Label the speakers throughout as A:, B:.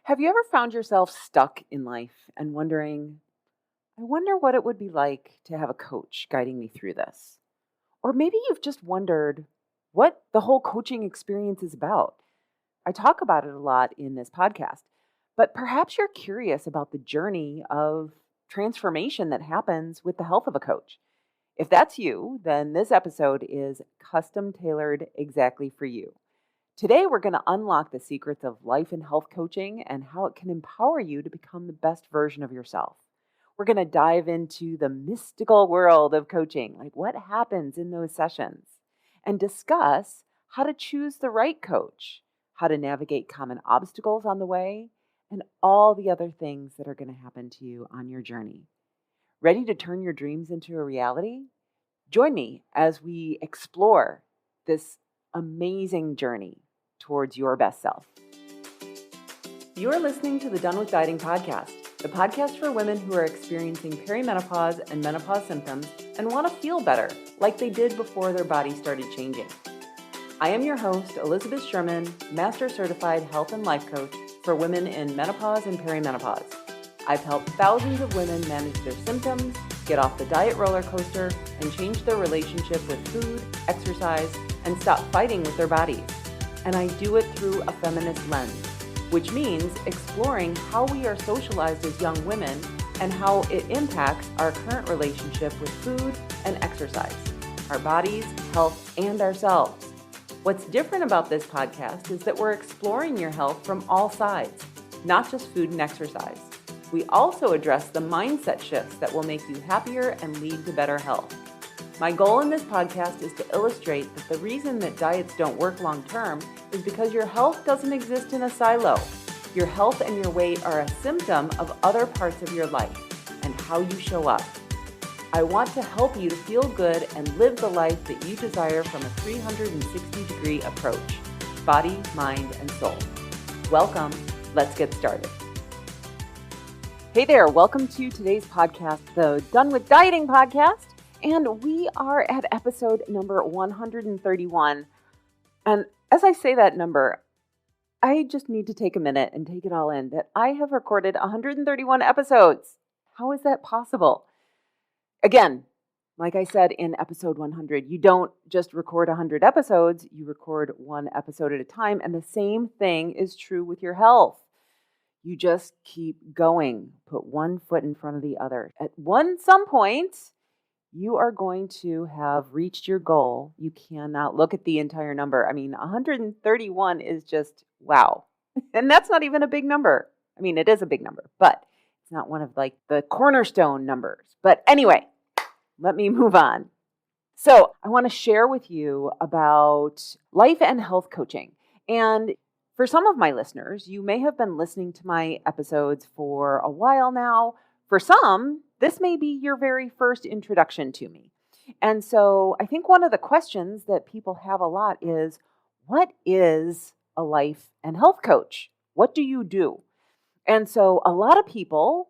A: Have you ever found yourself stuck in life and wondering, I wonder what it would be like to have a coach guiding me through this? Or maybe you've just wondered what the whole coaching experience is about. I talk about it a lot in this podcast, but perhaps you're curious about the journey of transformation that happens with the help of a coach. If that's you, then this episode is custom tailored exactly for you. Today, we're going to unlock the secrets of life and health coaching and how it can empower you to become the best version of yourself. We're going to dive into the mystical world of coaching, like what happens in those sessions, and discuss how to choose the right coach, how to navigate common obstacles on the way, and all the other things that are going to happen to you on your journey. Ready to turn your dreams into a reality? Join me as we explore this amazing journey towards your best self. You're listening to the Done with Dieting podcast, the podcast for women who are experiencing perimenopause and menopause symptoms and want to feel better, like they did before their body started changing. I am your host, Elizabeth Sherman, Master Certified Health and Life Coach for women in menopause and perimenopause. I've helped thousands of women manage their symptoms, get off the diet roller coaster, and change their relationship with food, exercise, and stop fighting with their bodies. And I do it through a feminist lens, which means exploring how we are socialized as young women and how it impacts our current relationship with food and exercise, our bodies, health, and ourselves. What's different about this podcast is that we're exploring your health from all sides, not just food and exercise. We also address the mindset shifts that will make you happier and lead to better health. My goal in this podcast is to illustrate that the reason that diets don't work long-term is because your health doesn't exist in a silo. Your health and your weight are a symptom of other parts of your life and how you show up. I want to help you to feel good and live the life that you desire from a 360-degree approach, body, mind, and soul. Welcome. Let's get started. Hey there. Welcome to today's podcast, the Done with Dieting podcast. And we are at episode number 131. And as I say that number, I just need to take a minute and take it all in that I have recorded 131 episodes. How is that possible? Again, like I said in episode 100, you don't just record 100 episodes, you record one episode at a time. And the same thing is true with your health. You just keep going, put one foot in front of the other. At some point, you are going to have reached your goal. You cannot look at the entire number. I mean, 131 is just wow. And that's not even a big number. I mean, it is a big number, but it's not one of like the cornerstone numbers. But anyway, let me move on. So I want to share with you about life and health coaching. And for some of my listeners, you may have been listening to my episodes for a while now. For some, this may be your very first introduction to me. And so I think one of the questions that people have a lot is, what is a life and health coach? What do you do? And so a lot of people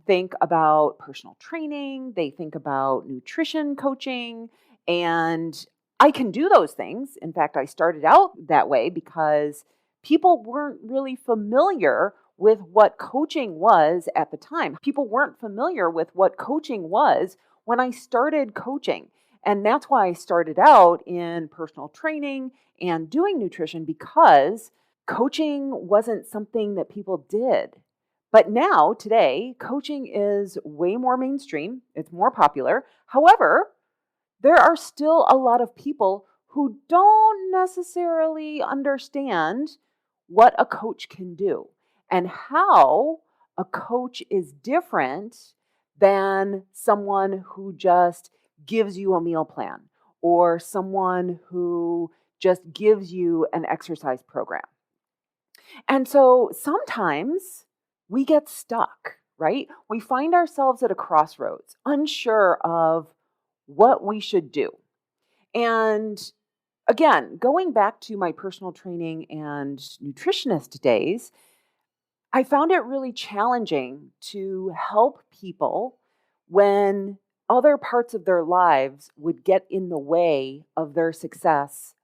A: think about personal training, they think about nutrition coaching, and I can do those things. In fact, I started out that way because people weren't really familiar with what coaching was at the time. People weren't familiar with what coaching was when I started coaching. And that's why I started out in personal training and doing nutrition, because coaching wasn't something that people did. But now, today, coaching is way more mainstream. It's more popular. However, there are still a lot of people who don't necessarily understand what a coach can do and how a coach is different than someone who just gives you a meal plan or someone who just gives you an exercise program. And so sometimes we get stuck, right? We find ourselves at a crossroads, unsure of what we should do. And again, going back to my personal training and nutritionist days, I found it really challenging to help people when other parts of their lives would get in the way of their success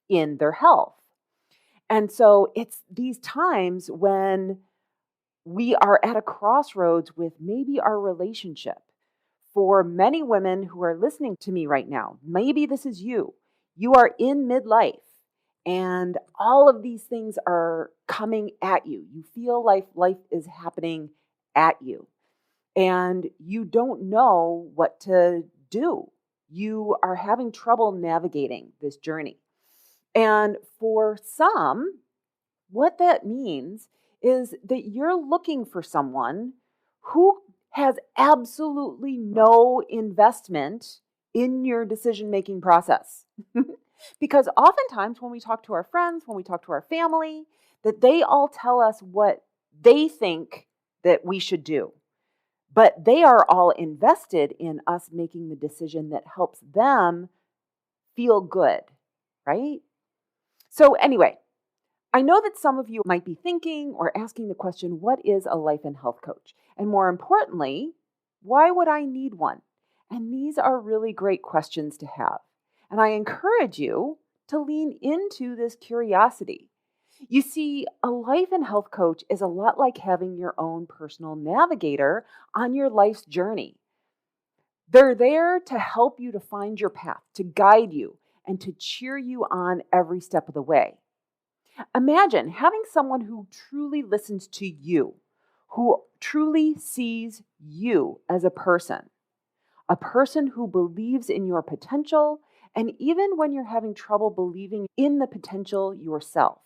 A: in their health. And so it's these times when we are at a crossroads with maybe our relationship. For many women who are listening to me right now, maybe this is you. You are in midlife and all of these things are coming at you. You feel like life is happening at you and you don't know what to do. You are having trouble navigating this journey. And for some, what that means is that you're looking for someone who has absolutely no investment in your decision making process. Because oftentimes when we talk to our friends, when we talk to our family, that they all tell us what they think that we should do. But they are all invested in us making the decision that helps them feel good, right? So anyway, I know that some of you might be thinking or asking the question, what is a life and health coach? And more importantly, why would I need one? And these are really great questions to have. And I encourage you to lean into this curiosity. You see, a life and health coach is a lot like having your own personal navigator on your life's journey. They're there to help you to find your path, to guide you, and to cheer you on every step of the way. Imagine having someone who truly listens to you, who truly sees you as a person who believes in your potential, and even when you're having trouble believing in the potential yourself.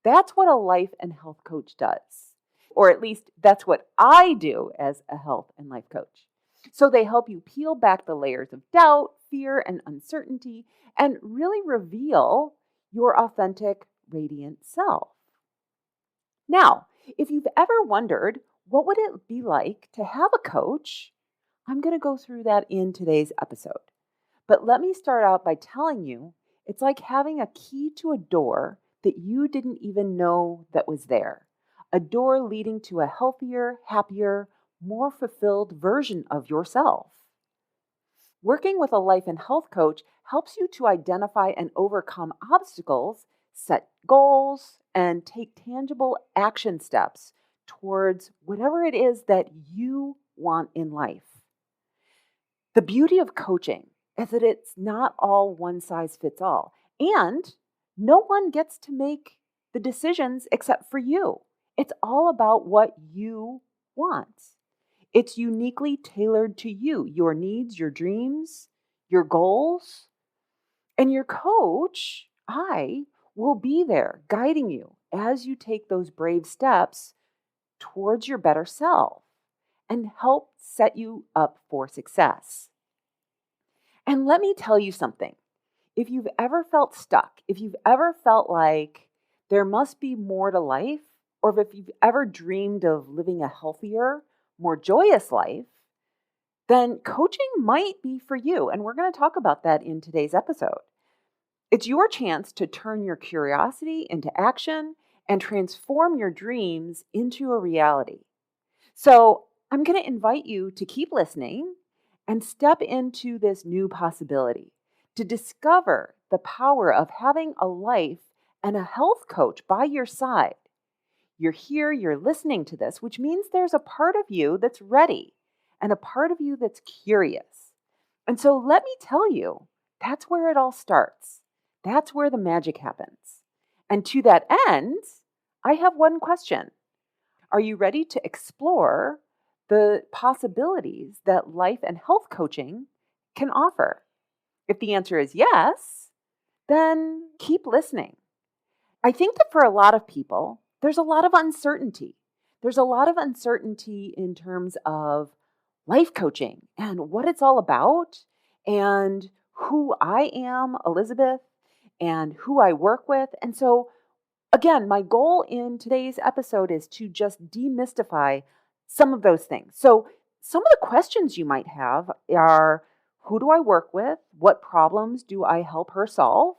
A: That's what a life and health coach does. Or at least that's what I do as a health and life coach. So they help you peel back the layers of doubt, fear, and uncertainty, and really reveal your authentic, radiant self. Now, if you've ever wondered, what would it be like to have a coach? I'm going to go through that in today's episode. But let me start out by telling you, it's like having a key to a door that you didn't even know that was there. A door leading to a healthier, happier, more fulfilled version of yourself. Working with a life and health coach helps you to identify and overcome obstacles, set goals, and take tangible action steps towards whatever it is that you want in life. The beauty of coaching is that it's not all one size fits all, and no one gets to make the decisions except for you. It's all about what you want. It's uniquely tailored to you, your needs, your dreams, your goals. And your coach, I, will be there guiding you as you take those brave steps towards your better self and help set you up for success. And let me tell you something. If you've ever felt stuck, if you've ever felt like there must be more to life, or if you've ever dreamed of living a healthier, more joyous life, then coaching might be for you. And we're going to talk about that in today's episode. It's your chance to turn your curiosity into action and transform your dreams into a reality. So I'm going to invite you to keep listening and step into this new possibility, to discover the power of having a life and a health coach by your side. You're here, you're listening to this, which means there's a part of you that's ready and a part of you that's curious. And so let me tell you, that's where it all starts. That's where the magic happens. And to that end, I have one question. Are you ready to explore the possibilities that life and health coaching can offer? If the answer is yes, then keep listening. I think that for a lot of people, there's a lot of uncertainty. There's a lot of uncertainty in terms of life coaching and what it's all about and who I am, Elizabeth, and who I work with. And so, again, my goal in today's episode is to just demystify some of those things. So some of the questions you might have are, who do I work with? What problems do I help her solve?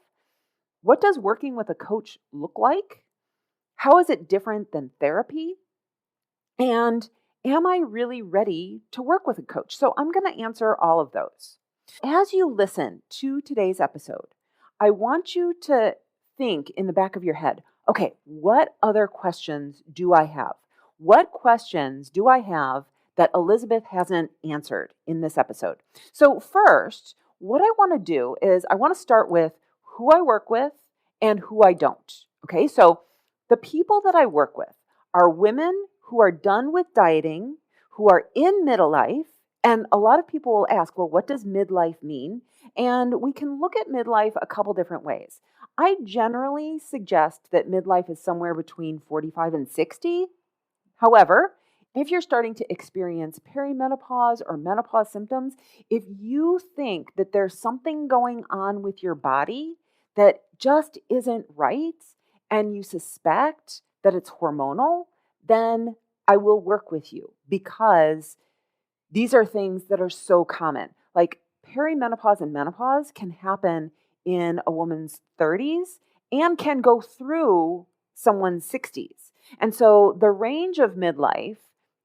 A: What does working with a coach look like? How is it different than therapy? And am I really ready to work with a coach? So I'm going to answer all of those. As you listen to today's episode, I want you to think in the back of your head, okay, what other questions do I have? What questions do I have that Elizabeth hasn't answered in this episode? So, first, what I want to do is I want to start with who I work with and who I don't. Okay, so the people that I work with are women who are done with dieting, who are in middle life. And a lot of people will ask, well, what does midlife mean? And we can look at midlife a couple different ways. I generally suggest that midlife is somewhere between 45 and 60. However, if you're starting to experience perimenopause or menopause symptoms, if you think that there's something going on with your body that just isn't right and you suspect that it's hormonal, then I will work with you because these are things that are so common. Like perimenopause and menopause can happen in a woman's 30s and can go through someone's 60s. And so the range of midlife,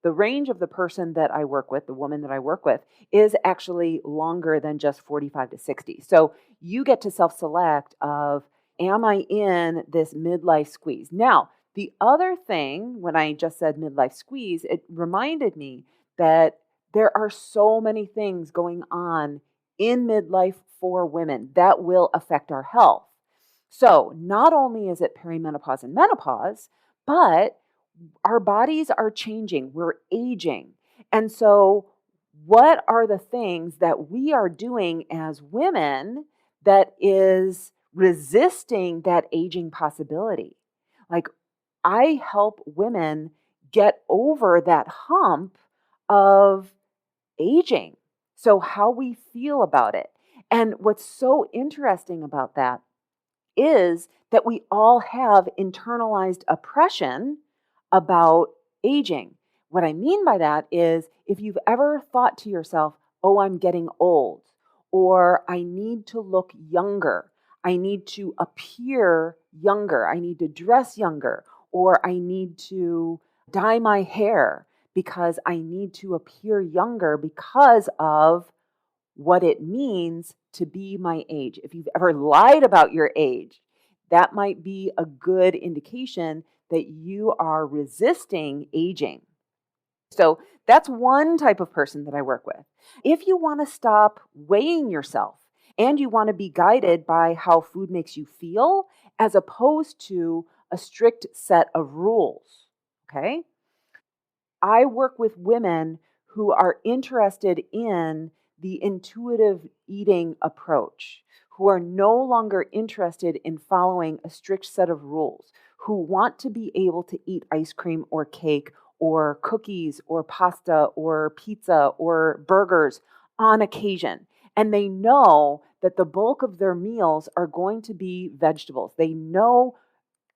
A: the range of the person that I work with, the woman that I work with, is actually longer than just 45 to 60. So you get to self-select of, am I in this midlife squeeze? Now, the other thing, when I just said midlife squeeze, it reminded me that there are so many things going on in midlife for women that will affect our health. So, not only is it perimenopause and menopause, but our bodies are changing, we're aging. And so, what are the things that we are doing as women that is resisting that aging possibility? Like, I help women get over that hump of aging. So, how we feel about it. And what's so interesting about that is that we all have internalized oppression about aging. What I mean by that is if you've ever thought to yourself, oh, I'm getting old, or I need to look younger, I need to appear younger, I need to dress younger, or I need to dye my hair because I need to appear younger because of what it means to be my age. If you've ever lied about your age, that might be a good indication that you are resisting aging. So that's one type of person that I work with. If you want to stop weighing yourself and you want to be guided by how food makes you feel, as opposed to a strict set of rules, okay? I work with women who are interested in the intuitive eating approach, who are no longer interested in following a strict set of rules, who want to be able to eat ice cream or cake or cookies or pasta or pizza or burgers on occasion. And they know that the bulk of their meals are going to be vegetables. They know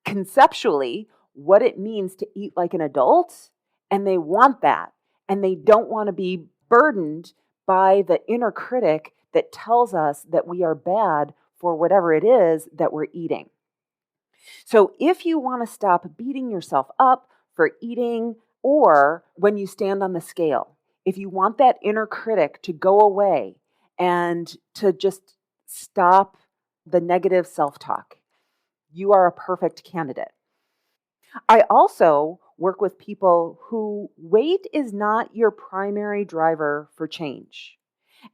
A: conceptually what it means to eat like an adult, and they want that. And they don't want to be burdened by the inner critic that tells us that we are bad for whatever it is that we're eating. So if you want to stop beating yourself up for eating or when you stand on the scale, if you want that inner critic to go away and to just stop the negative self-talk, you are a perfect candidate. I also work with people who weight is not your primary driver for change.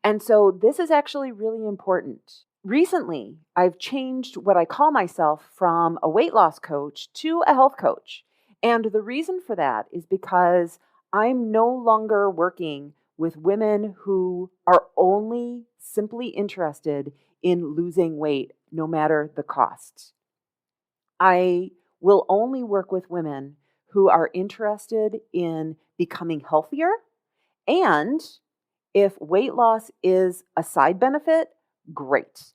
A: And so this is actually really important. Recently, I've changed what I call myself from a weight loss coach to a health coach. And the reason for that is because I'm no longer working with women who are only simply interested in losing weight, no matter the cost. I will only work with women who are interested in becoming healthier. And if weight loss is a side benefit, great.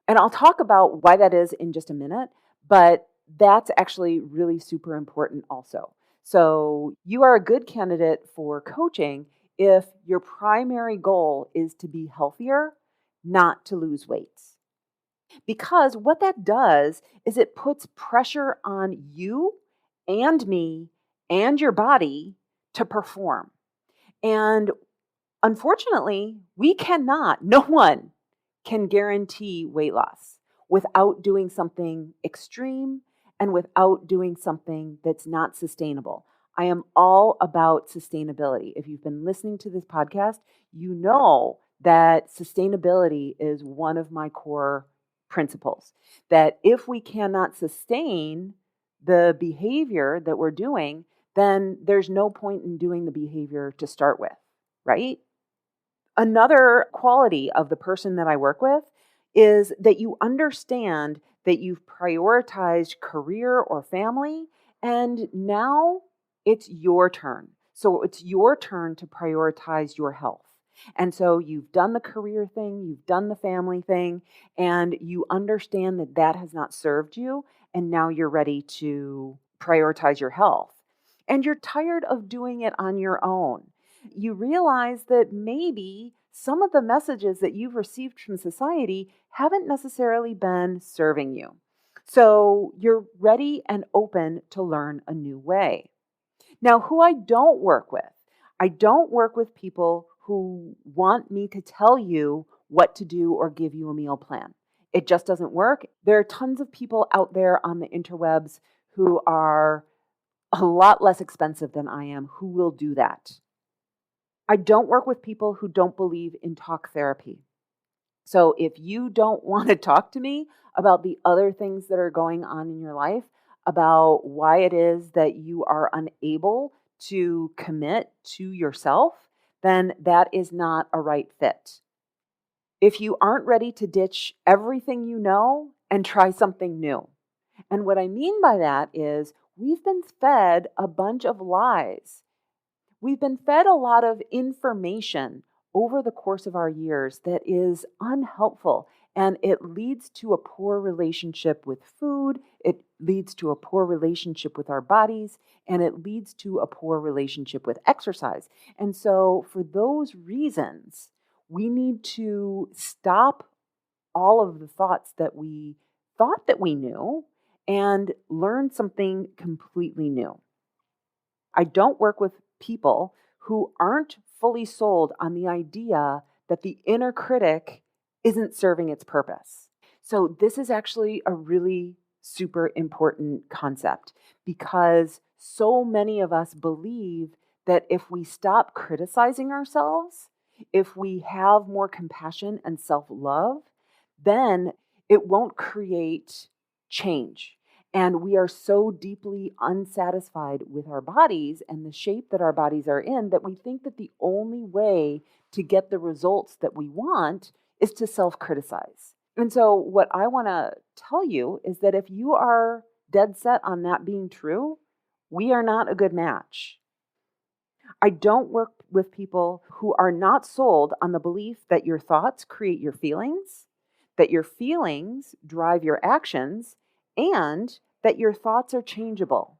A: And I'll talk about why that is in just a minute, but that's actually really super important also. So you are a good candidate for coaching if your primary goal is to be healthier, not to lose weight. Because what that does is it puts pressure on you and me and your body to perform. And unfortunately, we cannot, no one can guarantee weight loss without doing something extreme and without doing something that's not sustainable. I am all about sustainability. If you've been listening to this podcast, you know that sustainability is one of my core principles. That if we cannot sustain the behavior that we're doing, then there's no point in doing the behavior to start with, right? Another quality of the person that I work with is that you understand that you've prioritized career or family, and now it's your turn. So it's your turn to prioritize your health. And so you've done the career thing, you've done the family thing, and you understand that that has not served you. And now you're ready to prioritize your health. And you're tired of doing it on your own. You realize that maybe some of the messages that you've received from society haven't necessarily been serving you. So you're ready and open to learn a new way. Now, who I don't work with people who want me to tell you what to do or give you a meal plan. It just doesn't work. There are tons of people out there on the interwebs who are a lot less expensive than I am who will do that. I don't work with people who don't believe in talk therapy. So if you don't want to talk to me about the other things that are going on in your life, about why it is that you are unable to commit to yourself, then that is not a right fit. If you aren't ready to ditch everything you know and try something new. And what I mean by that is we've been fed a bunch of lies. We've been fed a lot of information over the course of our years that is unhelpful, and it leads to a poor relationship with food, it leads to a poor relationship with our bodies, and it leads to a poor relationship with exercise. And so for those reasons, we need to stop all of the thoughts that we thought that we knew and learn something completely new. I don't work with people who aren't fully sold on the idea that the inner critic isn't serving its purpose. So, this is actually a really super important concept because so many of us believe that if we stop criticizing ourselves, if we have more compassion and self love, then it won't create change. And we are so deeply unsatisfied with our bodies and the shape that our bodies are in that we think that the only way to get the results that we want is to self criticize. And so, what I want to tell you is that if you are dead set on that being true, we are not a good match. I don't work with people who are not sold on the belief that your thoughts create your feelings, that your feelings drive your actions, and that your thoughts are changeable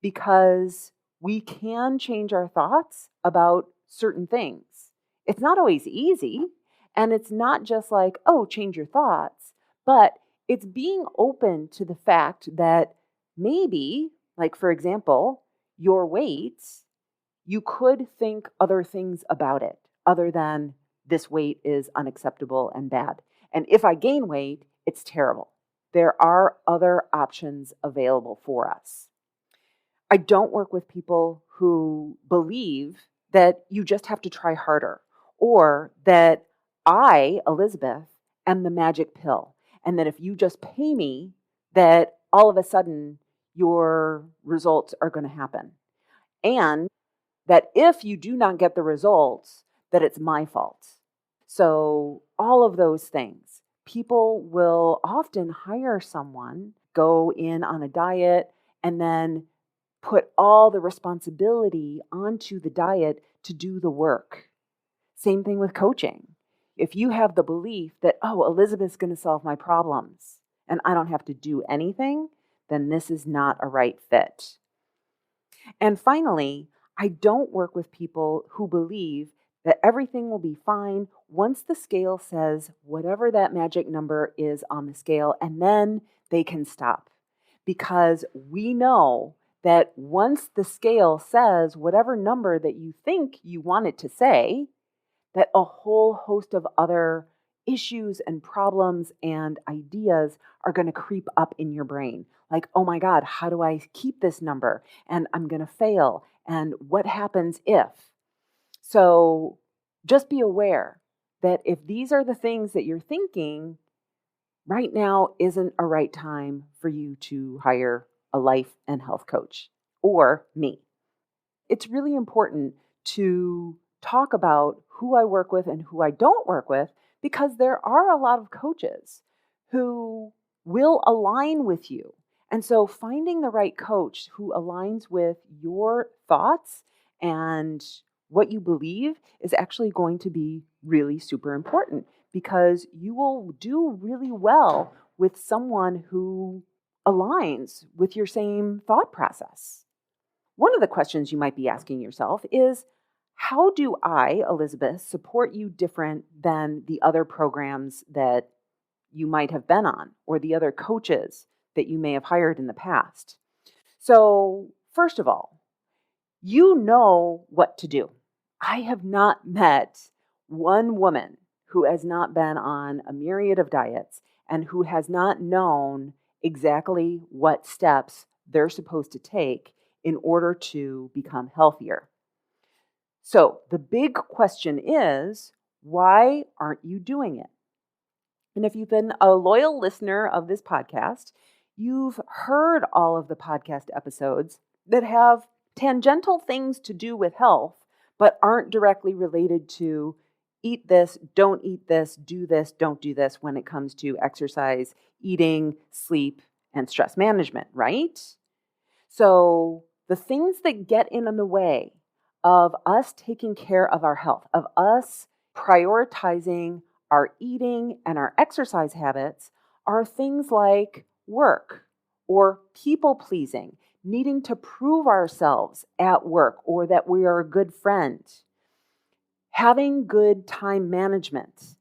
A: because we can change our thoughts about certain things. It's not always easy, and it's not just like, oh, change your thoughts, but it's being open to the fact that maybe, like for example, your weight, you could think other things about it other than this weight is unacceptable and bad. And if I gain weight, it's terrible. There are other options available for us. I don't work with people who believe that you just have to try harder or that I, Elizabeth, am the magic pill. And that if you just pay me, that all of a sudden your results are going to happen. And that if you do not get the results, that it's my fault. So all of those things, people will often hire someone, go in on a diet, and then put all the responsibility onto the diet to do the work. Same thing with coaching. If you have the belief that, oh, Elizabeth's going to solve my problems and I don't have to do anything, then this is not a right fit. And finally, I don't work with people who believe that everything will be fine once the scale says whatever that magic number is on the scale, and then they can stop. Because we know that once the scale says whatever number that you think you want it to say, that a whole host of other issues and problems and ideas are going to creep up in your brain. Like, oh my God, how do I keep this number? And I'm going to fail. And what happens if? So just be aware that if these are the things that you're thinking, right now isn't a right time for you to hire a life and health coach or me. It's really important to talk about who I work with and who I don't work with, because there are a lot of coaches who will align with you. And so finding the right coach who aligns with your thoughts and what you believe is actually going to be really super important, because you will do really well with someone who aligns with your same thought process. One of the questions you might be asking yourself is, how do I, Elizabeth, support you different than the other programs that you might have been on or the other coaches that you may have hired in the past? So, first of all, you know what to do. I have not met one woman who has not been on a myriad of diets and who has not known exactly what steps they're supposed to take in order to become healthier. So the big question is, why aren't you doing it? And if you've been a loyal listener of this podcast, you've heard all of the podcast episodes that have tangential things to do with health, but aren't directly related to eat this, don't eat this, do this, don't do this when it comes to exercise, eating, sleep, and stress management, right? So the things that get in the way of us taking care of our health, of us prioritizing our eating and our exercise habits, are things like work or people pleasing, needing to prove ourselves at work or that we are a good friend, having good time management,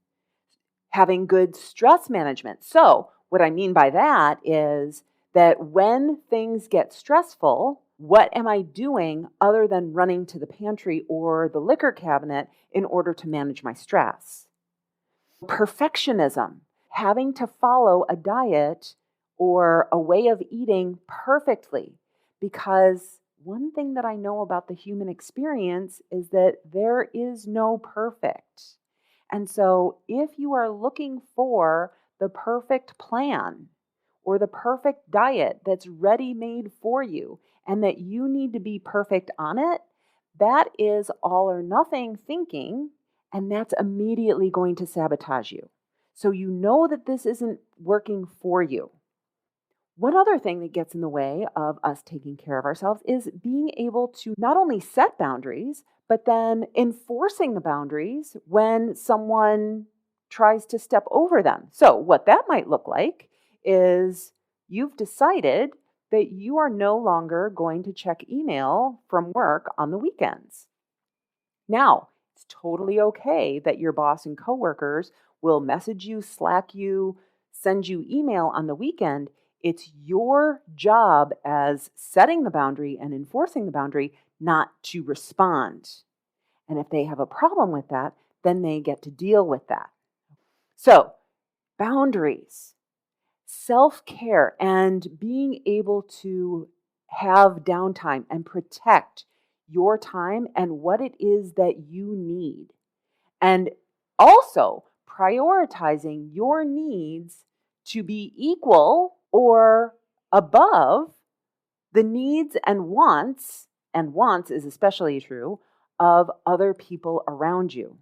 A: having good stress management. So what I mean by that is that when things get stressful, what am I doing other than running to the pantry or the liquor cabinet in order to manage my stress? Perfectionism, having to follow a diet or a way of eating perfectly, because one thing that I know about the human experience is that there is no perfect. And so if you are looking for the perfect plan or the perfect diet that's ready-made for you and that you need to be perfect on it, that is all or nothing thinking, and that's immediately going to sabotage you. So you know that this isn't working for you. One other thing that gets in the way of us taking care of ourselves is being able to not only set boundaries, but then enforcing the boundaries when someone tries to step over them. So what that might look like is you've decided that you are no longer going to check email from work on the weekends. Now, it's totally okay that your boss and coworkers will message you, Slack you, send you email on the weekend. It's your job as setting the boundary and enforcing the boundary not to respond. And if they have a problem with that, then they get to deal with that. So, boundaries, self-care, and being able to have downtime and protect your time and what it is that you need. And also prioritizing your needs to be equal or above the needs and wants is especially true, of other people around you.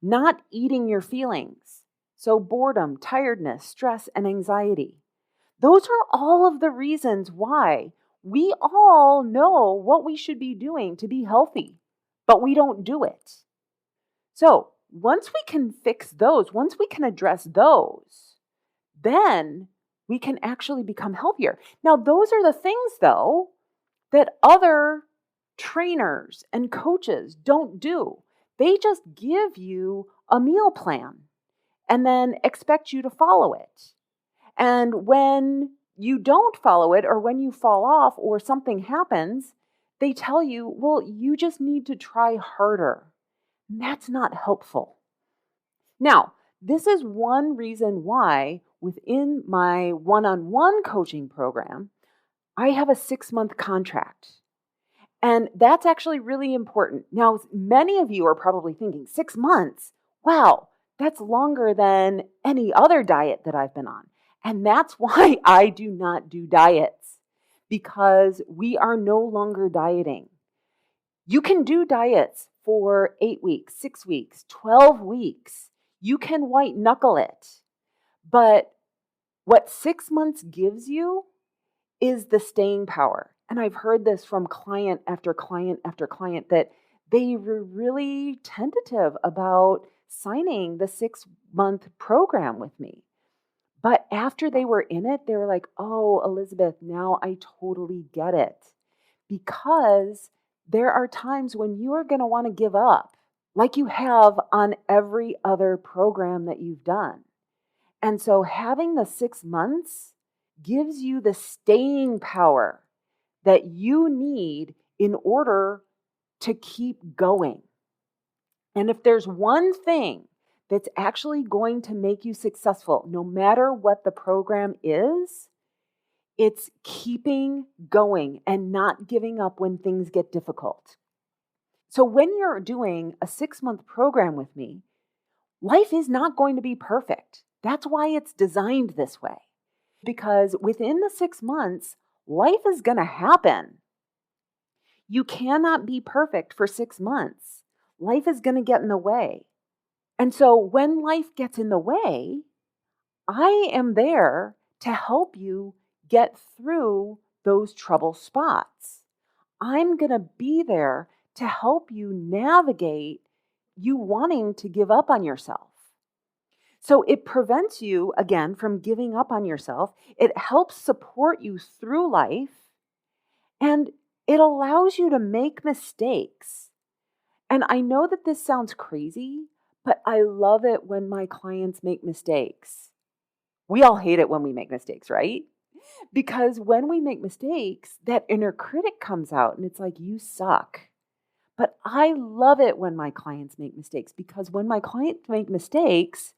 A: Not eating your feelings. So boredom, tiredness, stress, and anxiety. Those are all of the reasons why we all know what we should be doing to be healthy, but we don't do it. So once we can fix those, once we can address those, then we can actually become healthier. Now, those are the things, though, that other trainers and coaches don't do. They just give you a meal plan and then expect you to follow it. And when you don't follow it, or when you fall off or something happens, they tell you, well, you just need to try harder. And that's not helpful. Now, this is one reason why within my one-on-one coaching program, I have a 6-month contract. And that's actually really important. Now, many of you are probably thinking, 6 months? Wow, that's longer than any other diet that I've been on. And that's why I do not do diets, because we are no longer dieting. You can do diets for 8 weeks, 6 weeks, 12 weeks. You can white knuckle it. But what 6 months gives you is the staying power. And I've heard this from client after client after client that they were really tentative about signing the 6-month program with me. But after they were in it, they were like, oh, Elizabeth, now I totally get it. Because there are times when you are going to want to give up, like you have on every other program that you've done. And so having the 6 months gives you the staying power that you need in order to keep going. And if there's one thing that's actually going to make you successful, no matter what the program is, it's keeping going and not giving up when things get difficult. So when you're doing a 6-month program with me, life is not going to be perfect. That's why it's designed this way. Because within the 6 months, life is going to happen. You cannot be perfect for 6 months. Life is going to get in the way. And so when life gets in the way, I am there to help you get through those trouble spots. I'm going to be there to help you navigate you wanting to give up on yourself. So it prevents you, again, from giving up on yourself. It helps support you through life, and it allows you to make mistakes. And I know that this sounds crazy, but I love it when my clients make mistakes. We all hate it when we make mistakes, right? Because when we make mistakes, that inner critic comes out and it's like, you suck. But I love it when my clients make mistakes, because when my clients make mistakes,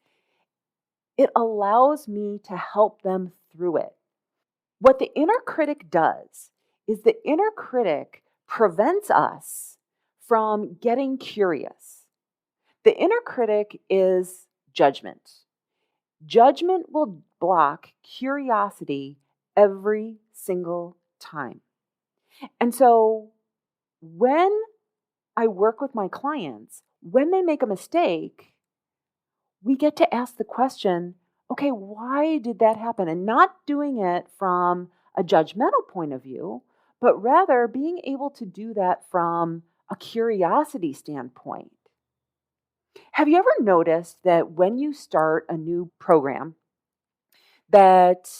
A: it allows me to help them through it. What the inner critic does is the inner critic prevents us from getting curious. The inner critic is judgment. Judgment will block curiosity every single time. And so when I work with my clients, when they make a mistake, we get to ask the question, okay, why did that happen? And not doing it from a judgmental point of view, but rather being able to do that from a curiosity standpoint. Have you ever noticed that when you start a new program, that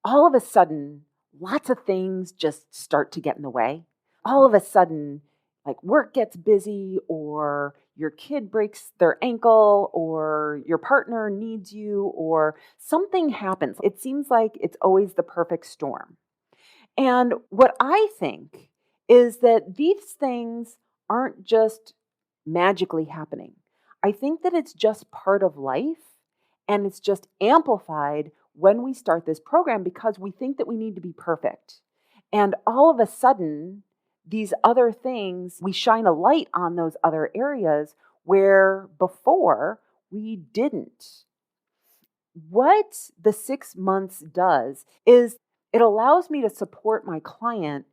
A: all of a sudden, lots of things just start to get in the way? All of a sudden, like work gets busy, or your kid breaks their ankle, or your partner needs you, or something happens. It seems like it's always the perfect storm. And what I think is that these things aren't just magically happening. I think that it's just part of life, and it's just amplified when we start this program because we think that we need to be perfect. And all of a sudden, these other things, we shine a light on those other areas where before we didn't. What the 6 months does is it allows me to support my client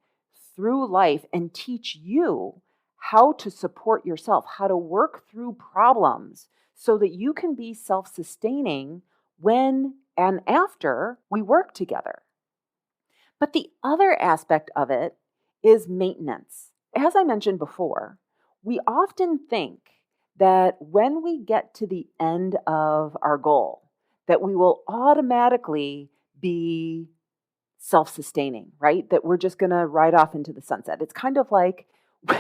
A: through life and teach you how to support yourself, how to work through problems so that you can be self-sustaining when and after we work together. But the other aspect of it is maintenance. As I mentioned before, we often think that when we get to the end of our goal, that we will automatically be self-sustaining, right? That we're just going to ride off into the sunset. It's kind of like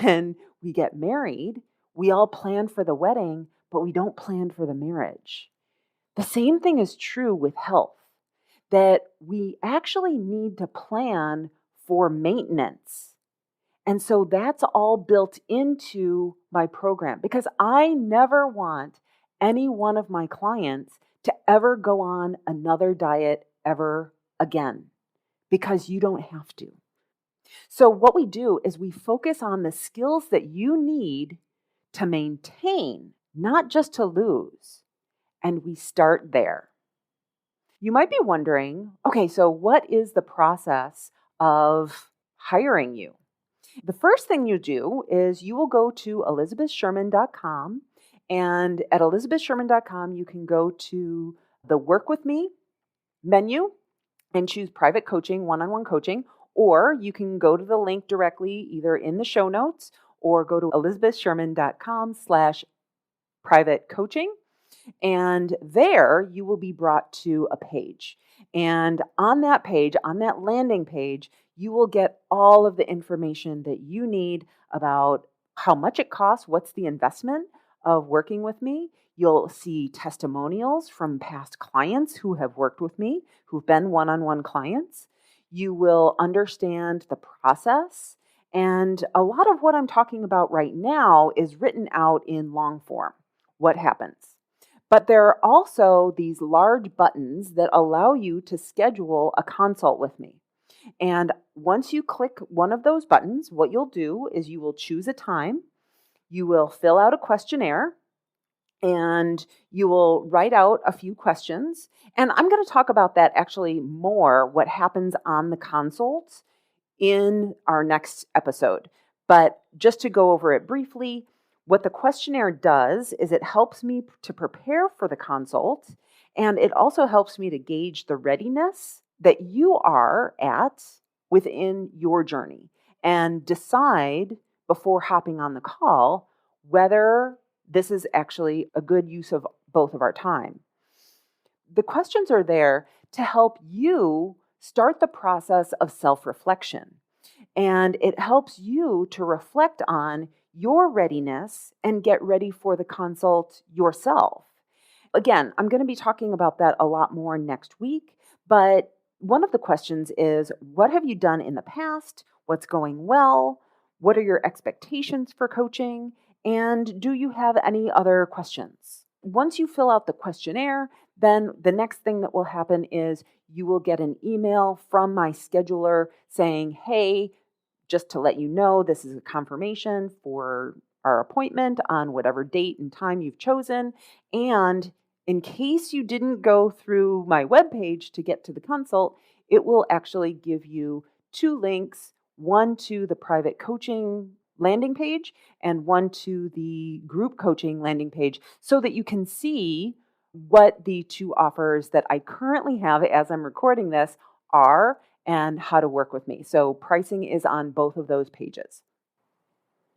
A: when we get married, we all plan for the wedding, but we don't plan for the marriage. The same thing is true with health, that we actually need to plan for maintenance. And so that's all built into my program because I never want any one of my clients to ever go on another diet ever again, because you don't have to. So what we do is we focus on the skills that you need to maintain, not just to lose. And we start there. You might be wondering, okay, so what is the process of hiring you? The first thing you do is you will go to elizabethsherman.com. And at elizabethsherman.com, you can go to the Work With Me menu and choose private coaching, one-on-one coaching, or you can go to the link directly either in the show notes or go to elizabethsherman.com/private coaching. And there you will be brought to a page. And on that page, on that landing page, you will get all of the information that you need about how much it costs, what's the investment of working with me. You'll see testimonials from past clients who have worked with me, who've been one-on-one clients. You will understand the process. And a lot of what I'm talking about right now is written out in long form. What happens? But there are also these large buttons that allow you to schedule a consult with me. And once you click one of those buttons, what you'll do is you will choose a time, you will fill out a questionnaire, and you will write out a few questions. And I'm going to talk about that actually more, what happens on the consult in our next episode. But just to go over it briefly, what the questionnaire does is it helps me to prepare for the consult, and it also helps me to gauge the readiness that you are at within your journey and decide before hopping on the call whether this is actually a good use of both of our time. The questions are there to help you start the process of self-reflection, and it helps you to reflect on your readiness and get ready for the consult yourself. Again, I'm going to be talking about that a lot more next week, but one of the questions is, what have you done in the past? What's going well? What are your expectations for coaching? And do you have any other questions? Once you fill out the questionnaire, then the next thing that will happen is you will get an email from my scheduler saying, hey, just to let you know, this is a confirmation for our appointment on whatever date and time you've chosen. And in case you didn't go through my webpage to get to the consult, it will actually give you 2 links, one to the private coaching landing page and one to the group coaching landing page, so that you can see what the 2 offers that I currently have as I'm recording this are and how to work with me. So pricing is on both of those pages.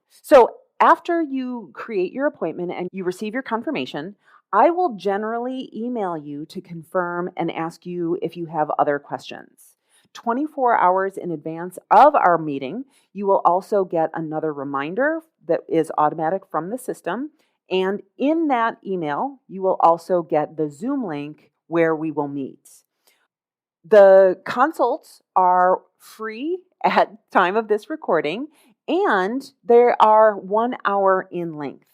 A: So after you create your appointment and you receive your confirmation, I will generally email you to confirm and ask you if you have other questions. 24 hours in advance of our meeting, you will also get another reminder that is automatic from the system. And in that email, you will also get the Zoom link where we will meet. The consults are free at time of this recording, and they are 1 hour in length.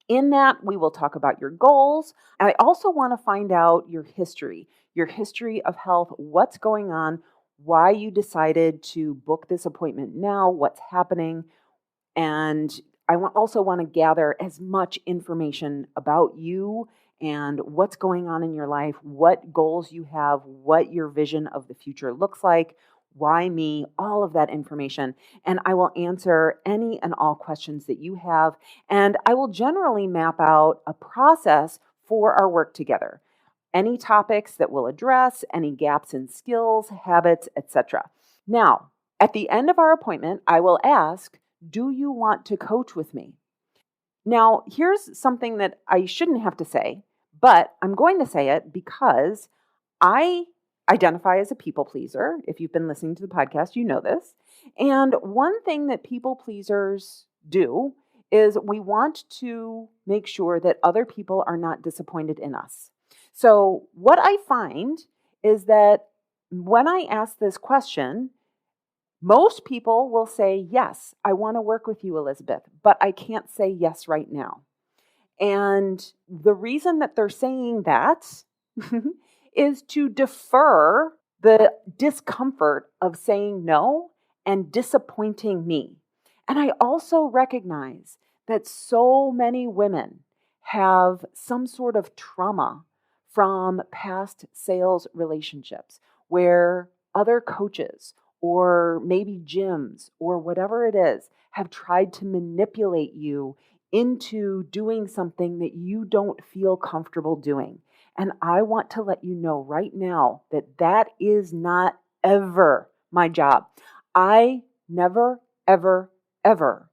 A: In that, we will talk about your goals. I also want to find out your history of health, what's going on, why you decided to book this appointment now, what's happening. And I also want to gather as much information about you and what's going on in your life, what goals you have, what your vision of the future looks like, why me, all of that information. And I will answer any and all questions that you have. And I will generally map out a process for our work together. Any topics that we'll address, any gaps in skills, habits, etc. Now, at the end of our appointment, I will ask, do you want to coach with me? Now, here's something that I shouldn't have to say, but I'm going to say it because I identify as a people pleaser. If you've been listening to the podcast, you know this. And one thing that people pleasers do is we want to make sure that other people are not disappointed in us. So what I find is that when I ask this question, most people will say, yes, I want to work with you, Elizabeth, but I can't say yes right now. And the reason that they're saying that is to defer the discomfort of saying no and disappointing me. And I also recognize that so many women have some sort of trauma from past sales relationships where other coaches or maybe gyms or whatever it is have tried to manipulate you into doing something that you don't feel comfortable doing. And I want to let you know right now that that is not ever my job. I never, ever, ever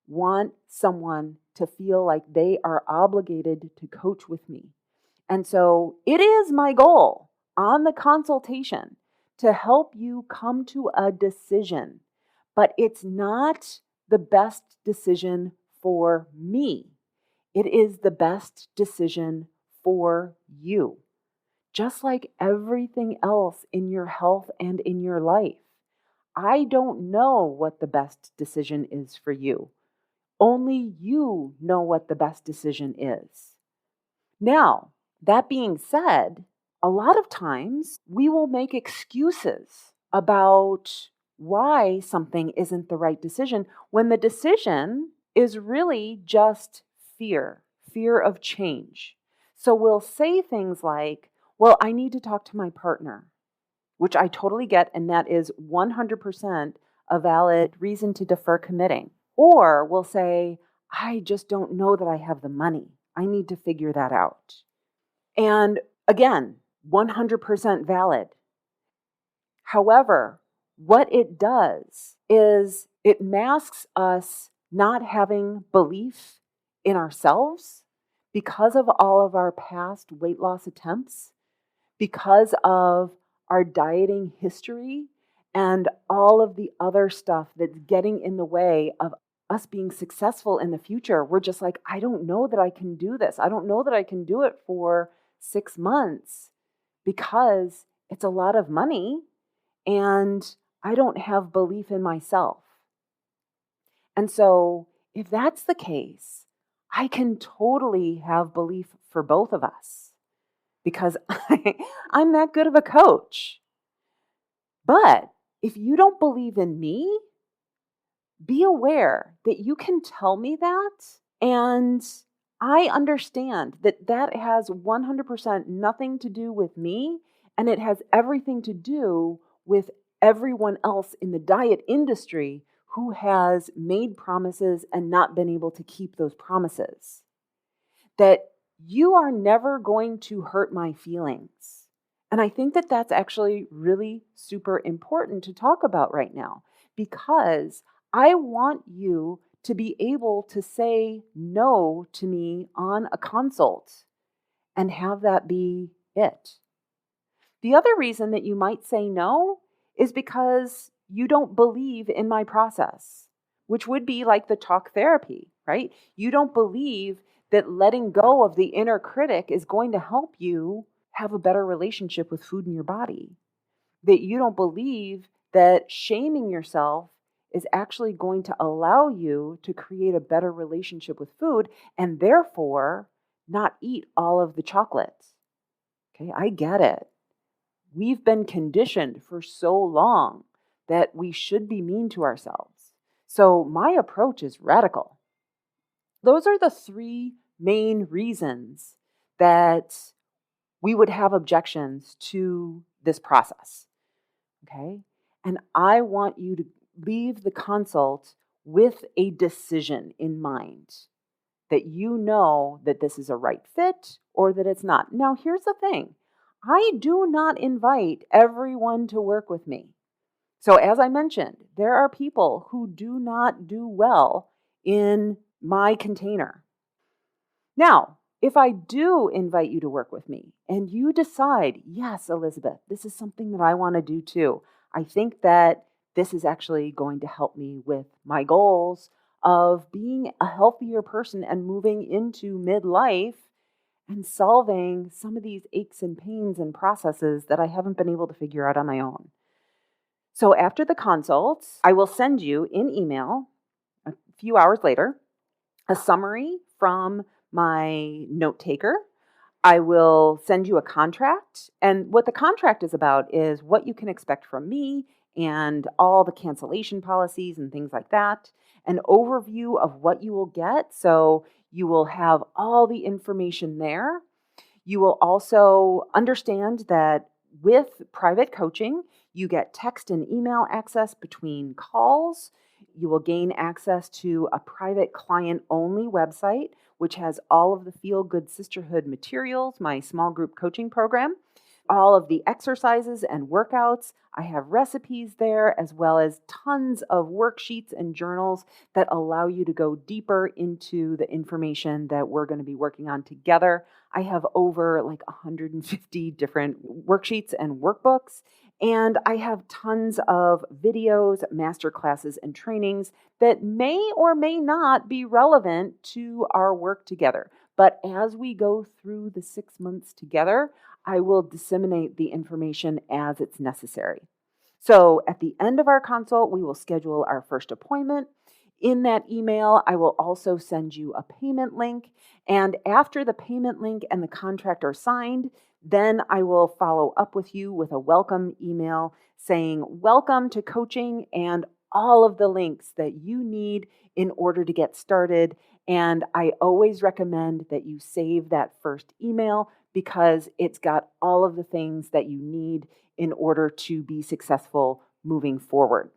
A: want someone to feel like they are obligated to coach with me. And so it is my goal on the consultation to help you come to a decision, but it's not the best decision for me. It is the best decision for you. Just like everything else in your health and in your life, I don't know what the best decision is for you. Only you know what the best decision is. Now, that being said, a lot of times we will make excuses about why something isn't the right decision when the decision is really just fear of change. So we'll say things like, well, I need to talk to my partner, which I totally get, and that is 100% a valid reason to defer committing. Or we'll say, I just don't know that I have the money. I need to figure that out. And again, 100% valid. However, what it does is it masks us not having belief in ourselves because of all of our past weight loss attempts, because of our dieting history, and all of the other stuff that's getting in the way of us being successful in the future. We're just like, I don't know that I can do this. I don't know that I can do it for 6 months because it's a lot of money and I don't have belief in myself. And so if that's the case, I can totally have belief for both of us because I'm that good of a coach. But if you don't believe in me, be aware that you can tell me that, and I understand that that has 100% nothing to do with me, and it has everything to do with everyone else in the diet industry who has made promises and not been able to keep those promises. That you are never going to hurt my feelings. And I think that that's actually really super important to talk about right now because I want you to be able to say no to me on a consult and have that be it. The other reason that you might say no is because you don't believe in my process, which would be like the talk therapy, right? You don't believe that letting go of the inner critic is going to help you have a better relationship with food in your body. That you don't believe that shaming yourself is actually going to allow you to create a better relationship with food and therefore not eat all of the chocolates. Okay, I get it. We've been conditioned for so long that we should be mean to ourselves. So my approach is radical. Those are the 3 main reasons that we would have objections to this process. Okay? And I want you to leave the consult with a decision in mind that you know that this is a right fit or that it's not. Now, here's the thing. I do not invite everyone to work with me. So as I mentioned, there are people who do not do well in my container. Now, if I do invite you to work with me and you decide, yes, Elizabeth, this is something that I want to do too. I think that this is actually going to help me with my goals of being a healthier person and moving into midlife and solving some of these aches and pains and processes that I haven't been able to figure out on my own. So after the consult, I will send you in email a few hours later a summary from my note taker. I will send you a contract. And what the contract is about is what you can expect from me and all the cancellation policies and things like that. An overview of what you will get. So you will have all the information there. You will also understand that with private coaching, you get text and email access between calls. You will gain access to a private client only website, which has all of the Feel Good Sisterhood materials, my small group coaching program, all of the exercises and workouts. I have recipes there, as well as tons of worksheets and journals that allow you to go deeper into the information that we're going to be working on together. I have over like 150 different worksheets and workbooks, and I have tons of videos, masterclasses, and trainings that may or may not be relevant to our work together. But as we go through the 6 months together, I will disseminate the information as it's necessary. So at the end of our consult, we will schedule our first appointment. In that email, I will also send you a payment link. And after the payment link and the contract are signed, then I will follow up with you with a welcome email saying, welcome to coaching, and all of the links that you need in order to get started. And I always recommend that you save that first email because it's got all of the things that you need in order to be successful moving forward.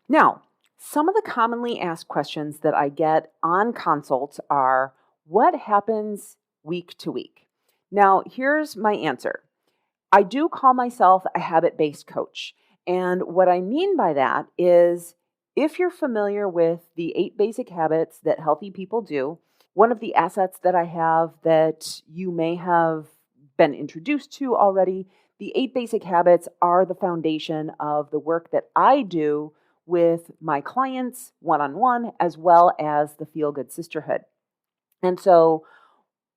A: Now, some of the commonly asked questions that I get on consults are, what happens week to week? Now, here's my answer. I do call myself a habit-based coach. And what I mean by that is, if you're familiar with the 8 basic habits that healthy people do, one of the assets that I have that you may have been introduced to already, the 8 basic habits are the foundation of the work that I do with my clients one-on-one, as well as the Feel Good Sisterhood. And so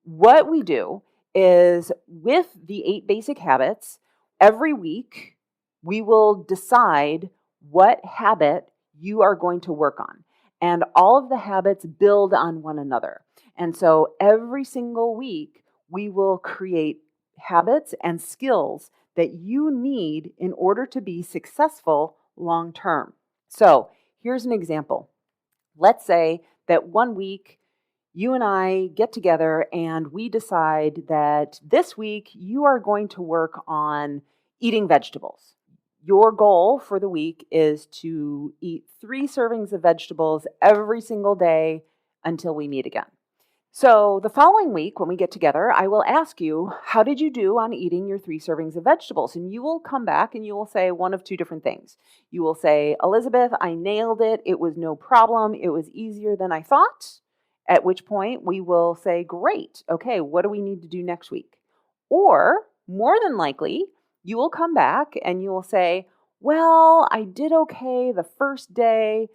A: what we do is, with the 8 basic habits, every week we will decide what habit you are going to work on. And all of the habits build on one another. And so every single week, we will create habits and skills that you need in order to be successful long term. So here's an example. Let's say that one week you and I get together and we decide that this week you are going to work on eating vegetables. Your goal for the week is to eat 3 servings of vegetables every single day until we meet again. So the following week, when we get together, I will ask you, how did you do on eating your 3 servings of vegetables? And you will come back and you will say one of 2 different things. You will say, Elizabeth, I nailed it. It was no problem. It was easier than I thought. At which point we will say, great. Okay, what do we need to do next week? Or more than likely, you will come back and you will say, well, I did okay the first day.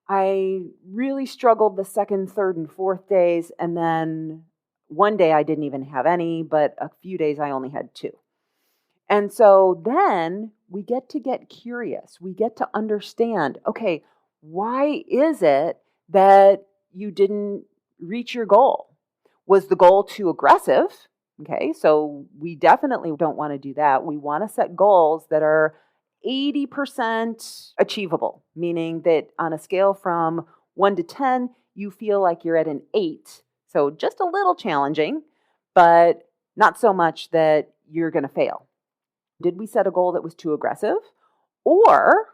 A: I really struggled the second, third, and fourth days. And then one day I didn't even have any, but a few days I only had 2. And so then we get curious. We get to understand, okay, why is it that you didn't reach your goal? Was the goal too aggressive? Okay, so we definitely don't want to do that. We want to set goals that are 80% achievable, meaning that on a scale from 1 to 10, you feel like you're at an 8. So just a little challenging, but not so much that you're going to fail. Did we set a goal that was too aggressive? Or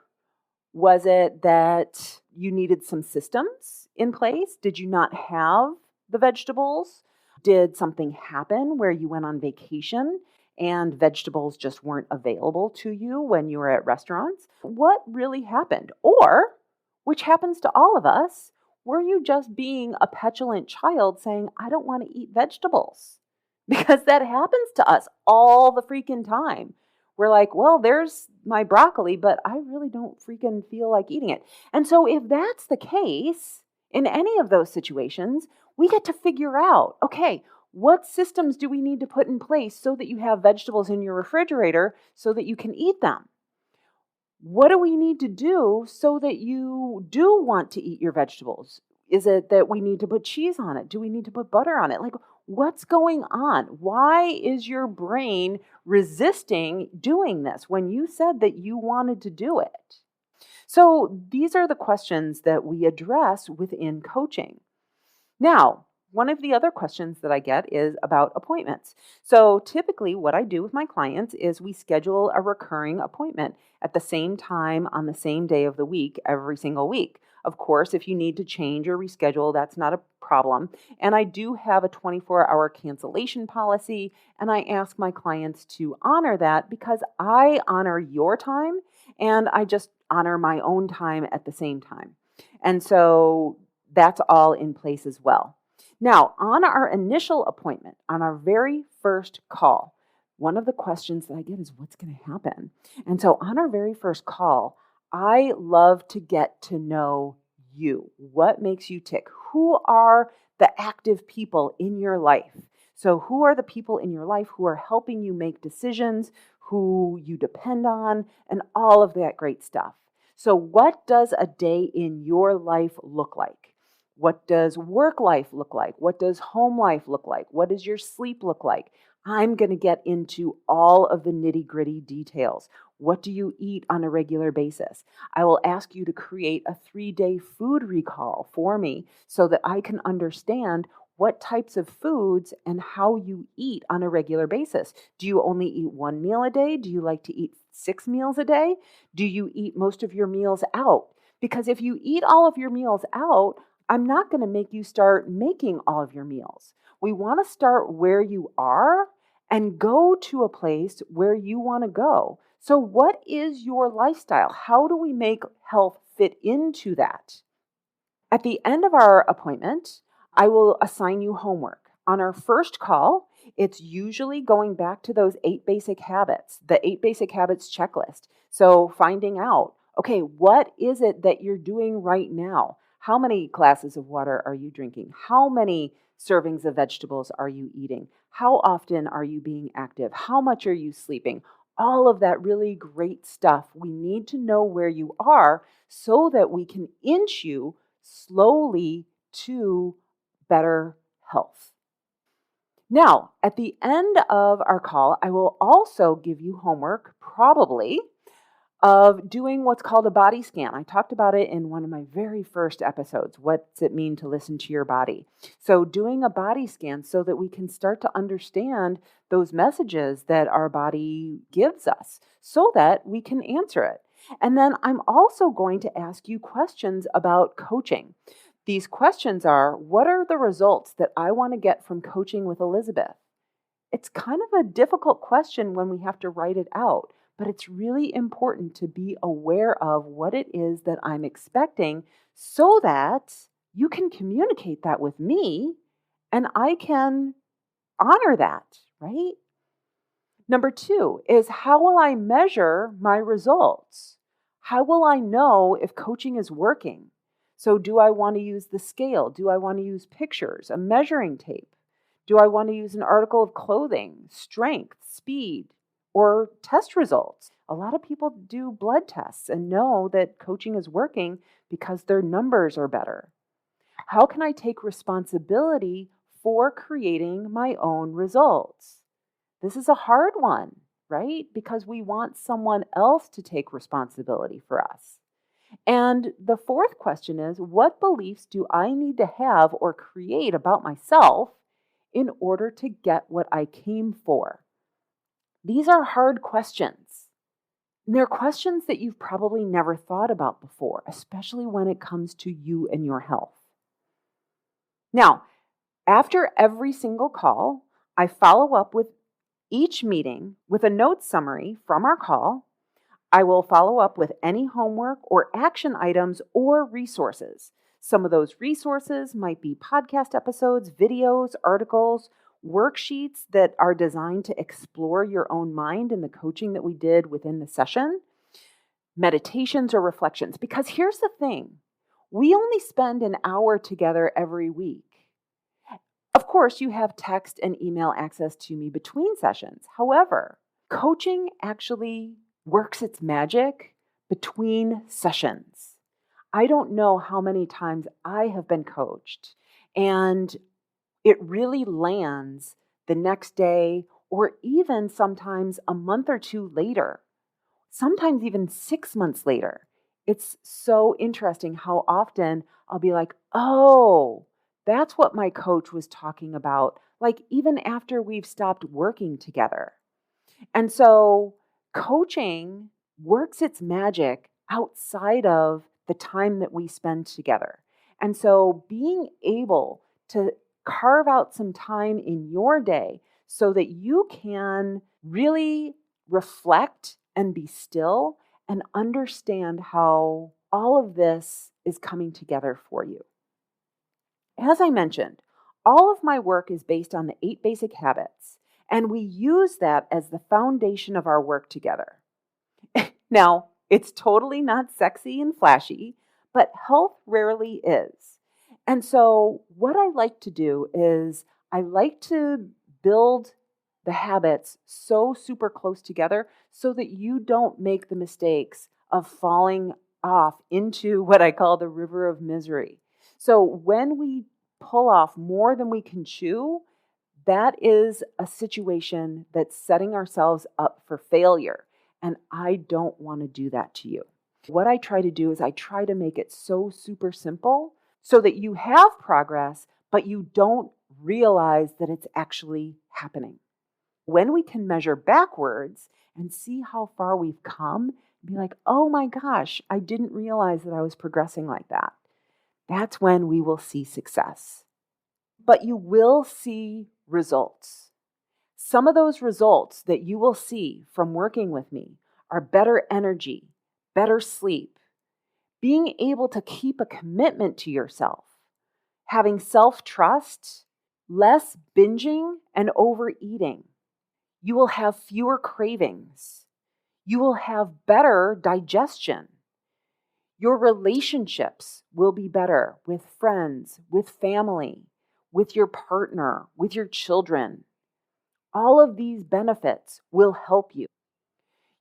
A: was it that you needed some systems in place? Did you not have the vegetables? Did something happen where you went on vacation and vegetables just weren't available to you when you were at restaurants? What really happened? Or, which happens to all of us, were you just being a petulant child saying, I don't want to eat vegetables? Because that happens to us all the freaking time. We're like, well, there's my broccoli, but I really don't freaking feel like eating it. And so if that's the case, in any of those situations, we get to figure out, okay, what systems do we need to put in place so that you have vegetables in your refrigerator so that you can eat them? What do we need to do so that you do want to eat your vegetables? Is it that we need to put cheese on it? Do we need to put butter on it? Like, what's going on? Why is your brain resisting doing this when you said that you wanted to do it? So these are the questions that we address within coaching. Now, one of the other questions that I get is about appointments. So typically, what I do with my clients is we schedule a recurring appointment at the same time on the same day of the week, every single week. Of course, if you need to change or reschedule, that's not a problem. And I do have a 24-hour cancellation policy, and I ask my clients to honor that because I honor your time and I just honor my own time at the same time. And so that's all in place as well. Now, on our initial appointment, on our very first call, one of the questions that I get is, what's going to happen? And so on our very first call, I love to get to know you. What makes you tick? Who are the active people in your life? So who are the people in your life who are helping you make decisions, who you depend on, and all of that great stuff. So what does a day in your life look like? What does work life look like? What does home life look like? What does your sleep look like? I'm going to get into all of the nitty-gritty details. What do you eat on a regular basis? I will ask you to create a 3-day food recall for me so that I can understand what types of foods and how you eat on a regular basis. Do you only eat 1 meal a day? Do you like to eat 6 meals a day? Do you eat most of your meals out? Because if you eat all of your meals out, I'm not going to make you start making all of your meals. We want to start where you are and go to a place where you want to go. So what is your lifestyle? How do we make health fit into that? At the end of our appointment, I will assign you homework. On our first call, it's usually going back to those 8 basic habits, the 8 basic habits checklist. So finding out, okay, what is it that you're doing right now? How many glasses of water are you drinking? How many servings of vegetables are you eating? How often are you being active? How much are you sleeping? All of that really great stuff. We need to know where you are so that we can inch you slowly to better health. Now, at the end of our call, I will also give you homework, probably, of doing what's called a body scan. I talked about it in one of my very first episodes. What's it mean to listen to your body? So doing a body scan so that we can start to understand those messages that our body gives us so that we can answer it. And then I'm also going to ask you questions about coaching. These questions are, what are the results that I want to get from coaching with Elizabeth? It's kind of a difficult question when we have to write it out, but it's really important to be aware of what it is that I'm expecting so that you can communicate that with me and I can honor that, right? Number 2 is, how will I measure my results? How will I know if coaching is working? So do I want to use the scale? Do I want to use pictures, a measuring tape? Do I want to use an article of clothing, strength, speed, or test results? A lot of people do blood tests and know that coaching is working because their numbers are better. How can I take responsibility for creating my own results? This is a hard one, right? Because we want someone else to take responsibility for us. And the 4th question is, what beliefs do I need to have or create about myself in order to get what I came for? These are hard questions. And they're questions that you've probably never thought about before, especially when it comes to you and your health. Now, after every single call, I follow up with each meeting with a note summary from our call. I will follow up with any homework or action items or resources. Some of those resources might be podcast episodes, videos, articles, worksheets that are designed to explore your own mind in the coaching that we did within the session, meditations or reflections. Because here's the thing, we only spend an hour together every week. Of course, you have text and email access to me between sessions. However, coaching actually works its magic between sessions. I don't know how many times I have been coached and it really lands the next day or even sometimes a month or two later, sometimes even 6 months later. It's so interesting how often I'll be like, oh, that's what my coach was talking about. Like, even after we've stopped working together. And so coaching works its magic outside of the time that we spend together. And so being able to carve out some time in your day so that you can really reflect and be still and understand how all of this is coming together for you. As I mentioned, all of my work is based on the 8 basic habits, and we use that as the foundation of our work together. Now, it's totally not sexy and flashy, but health rarely is. And so, what I like to do is I like to build the habits so super close together so that you don't make the mistakes of falling off into what I call the river of misery. So, when we pull off more than we can chew, that is a situation that's setting ourselves up for failure. And I don't want to do that to you. What I try to do is I try to make it so super simple so that you have progress, but you don't realize that it's actually happening. When we can measure backwards and see how far we've come, be like, oh my gosh, I didn't realize that I was progressing like that. That's when we will see success. But you will see results. Some of those results that you will see from working with me are better energy, better sleep, being able to keep a commitment to yourself, having self-trust, less binging and overeating. You will have fewer cravings. You will have better digestion. Your relationships will be better with friends, with family, with your partner, with your children. All of these benefits will help you.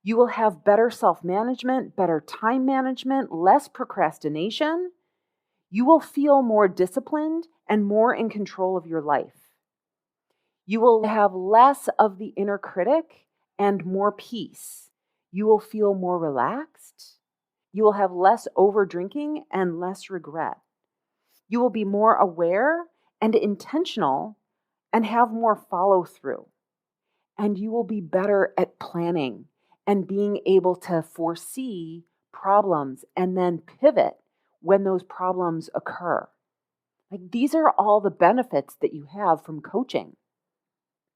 A: You will have better self-management, better time management, less procrastination. You will feel more disciplined and more in control of your life. You will have less of the inner critic and more peace. You will feel more relaxed. You will have less over drinking and less regret. You will be more aware and intentional and have more follow through. And you will be better at planning and being able to foresee problems and then pivot when those problems occur. Like, these are all the benefits that you have from coaching.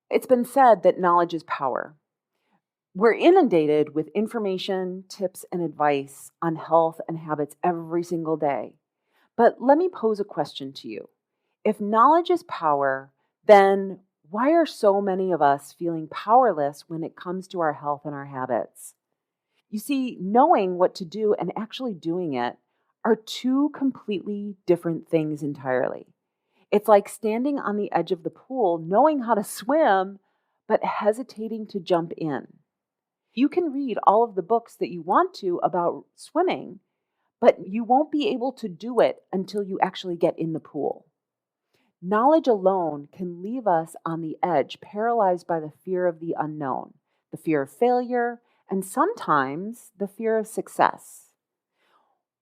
A: It's been said that knowledge is power. We're inundated with information, tips, and advice on health and habits every single day. But let me pose a question to you. If knowledge is power, then why are so many of us feeling powerless when it comes to our health and our habits? You see, knowing what to do and actually doing it are two completely different things entirely. It's like standing on the edge of the pool, knowing how to swim, but hesitating to jump in. You can read all of the books that you want to about swimming, but you won't be able to do it until you actually get in the pool. Knowledge alone can leave us on the edge, paralyzed by the fear of the unknown, the fear of failure, and sometimes the fear of success.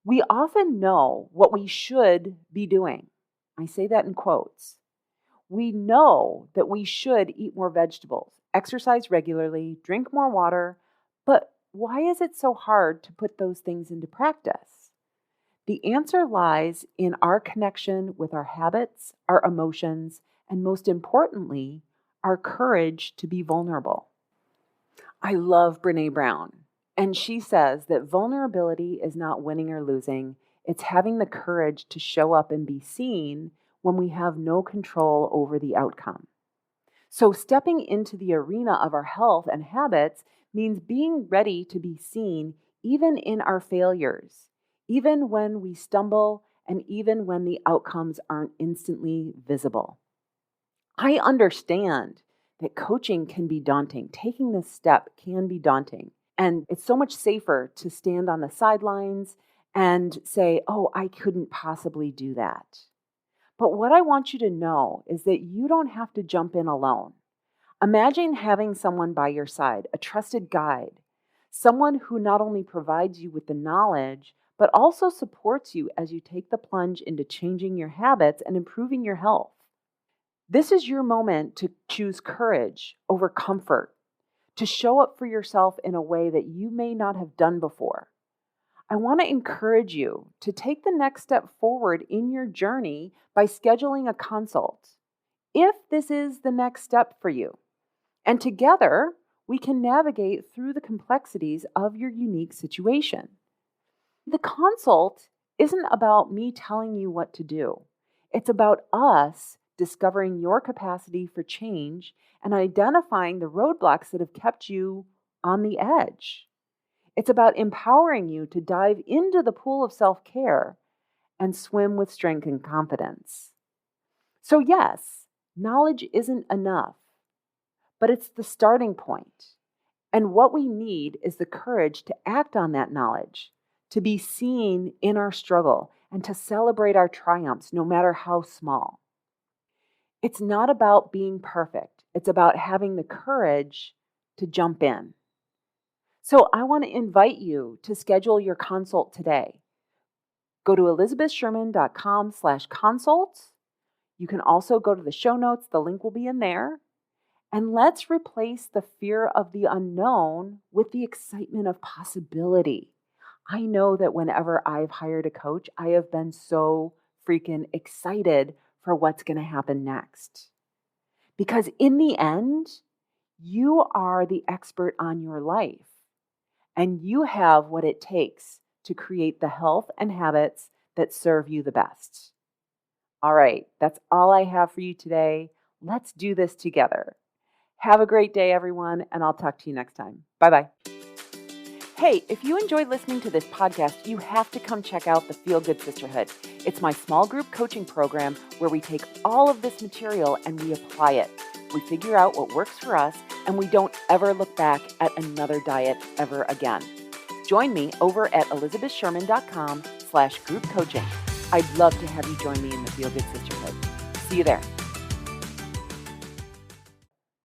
A: We often know what we should be doing. I say that in quotes. We know that we should eat more vegetables, exercise regularly, drink more water, but why is it so hard to put those things into practice? The answer lies in our connection with our habits, our emotions, and most importantly, our courage to be vulnerable. I love Brené Brown, and she says that vulnerability is not winning or losing, it's having the courage to show up and be seen when we have no control over the outcome. So stepping into the arena of our health and habits means being ready to be seen even in our failures, even when we stumble, and even when the outcomes aren't instantly visible. I understand that coaching can be daunting. Taking this step can be daunting. And it's so much safer to stand on the sidelines and say, oh, I couldn't possibly do that. But what I want you to know is that you don't have to jump in alone. Imagine having someone by your side, a trusted guide, someone who not only provides you with the knowledge, but also supports you as you take the plunge into changing your habits and improving your health. This is your moment to choose courage over comfort, to show up for yourself in a way that you may not have done before. I want to encourage you to take the next step forward in your journey by scheduling a consult, if this is the next step for you. And together, we can navigate through the complexities of your unique situation. The consult isn't about me telling you what to do. It's about us discovering your capacity for change and identifying the roadblocks that have kept you on the edge. It's about empowering you to dive into the pool of self-care and swim with strength and confidence. So yes, knowledge isn't enough, but it's the starting point. And what we need is the courage to act on that knowledge, to be seen in our struggle, and to celebrate our triumphs, no matter how small. It's not about being perfect. It's about having the courage to jump in. So I want to invite you to schedule your consult today. Go to elizabethsherman.com/consult. You can also go to the show notes. The link will be in there. And let's replace the fear of the unknown with the excitement of possibility. I know that whenever I've hired a coach, I have been so freaking excited for what's going to happen next. Because in the end, you are the expert on your life. And you have what it takes to create the health and habits that serve you the best. All right, that's all I have for you today. Let's do this together. Have a great day, everyone, and I'll talk to you next time. Bye-bye. Hey, if you enjoyed listening to this podcast, you have to come check out the Feel Good Sisterhood. It's my small group coaching program where we take all of this material and we apply it. We figure out what works for us, and we don't ever look back at another diet ever again. Join me over at elizabethsherman.com/group coaching. I'd love to have you join me in the Feel Good Sisterhood. See you there.